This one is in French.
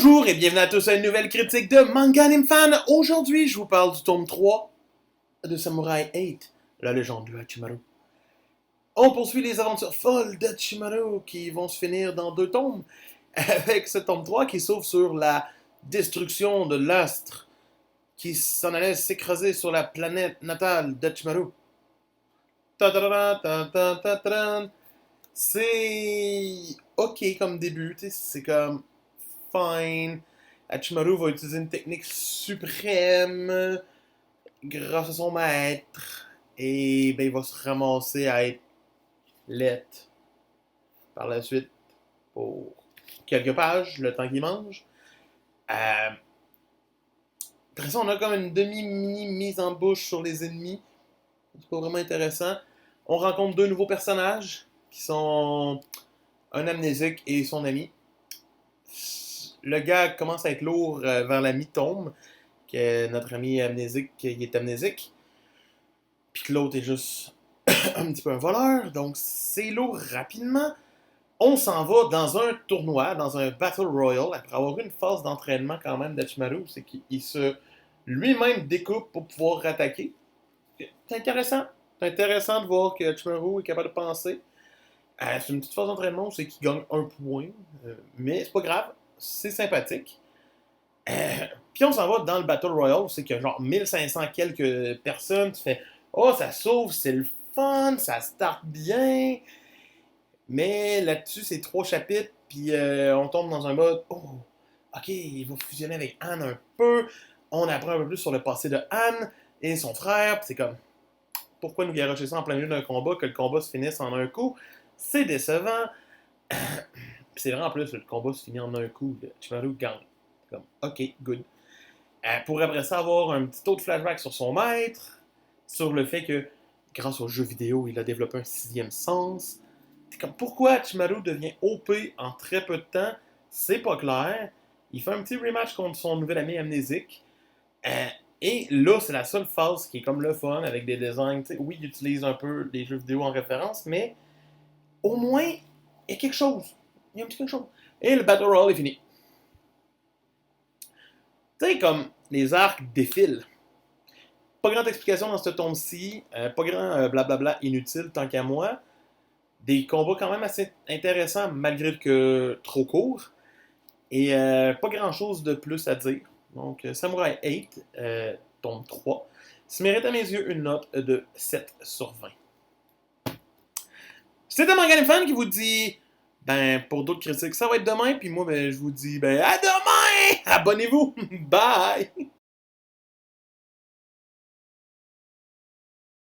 Bonjour et bienvenue à tous à une nouvelle critique de Manga Anime Fan. Aujourd'hui, je vous parle du tome 3 de Samurai 8, la légende de Hachimaru. On poursuit les aventures folles d'Hachimaru qui vont se finir dans 2 tomes, avec ce tome 3 qui s'ouvre sur la destruction de l'astre qui s'en allait s'écraser sur la planète natale d'Hachimaru. C'est ok comme début, c'est comme fine. Hachimaru va utiliser une technique suprême grâce à son maître. Et ben, il va se ramasser à être lettre par la suite pour quelques pages, le temps qu'il mange. Après ça, on a comme une demi-mini mise en bouche sur les ennemis. C'est pas vraiment intéressant. On rencontre 2 nouveaux personnages qui sont un amnésique et son ami. Le gars commence à être lourd vers la mi-tombe, que notre ami amnésique, il est amnésique, puis que l'autre est juste un petit peu un voleur, donc c'est lourd rapidement. On s'en va dans un tournoi, dans un Battle Royale, après avoir eu une phase d'entraînement quand même d'Hachimaru, c'est qu'il se lui-même découpe pour pouvoir attaquer. C'est intéressant. C'est intéressant de voir que Hachimaru est capable de penser. C'est une petite phase d'entraînement où c'est qu'il gagne un point, mais c'est pas grave, c'est sympathique. Puis on s'en va dans le Battle Royale, c'est qu'il y a genre 1500 quelques personnes, tu fais oh, ça s'ouvre, c'est le fun, ça start bien. Mais là-dessus, c'est 3 chapitres, puis on tombe dans un mode oh, ok, il va fusionner avec Anne un peu. On apprend un peu plus sur le passé de Anne et son frère, puis c'est comme pourquoi nous garocher ça en plein milieu d'un combat, que le combat se finisse en un coup. C'est décevant. Puis c'est vrai en plus, le combat se finit en un coup. Chimaru gagne. Comme, ok, good. Pour après ça avoir un petit autre flashback sur son maître, sur le fait que, grâce aux jeux vidéo, il a développé un 6e sens. C'est comme, pourquoi Chimaru devient OP en très peu de temps, c'est pas clair. Il fait un petit rematch contre son nouvel ami amnésique. Et là, c'est la seule phase qui est comme le fun, avec des designs. Oui, il utilise un peu les jeux vidéo en référence, mais au moins, il y a quelque chose. Il y a un petit quelque chose. Et le Battle Royale est fini. Tu sais, comme les arcs défilent. Pas grande explication dans ce tome-ci, pas grand blablabla inutile tant qu'à moi. Des combats quand même assez intéressants, malgré que trop courts. Et pas grand-chose de plus à dire. Donc, Samurai 8, tome 3, ça mérite à mes yeux une note de 7 sur 20. C'était Manga Anime Fan qui vous dit, ben, pour d'autres critiques, ça va être demain. Puis moi, ben, je vous dis, ben, à demain! Abonnez-vous! Bye!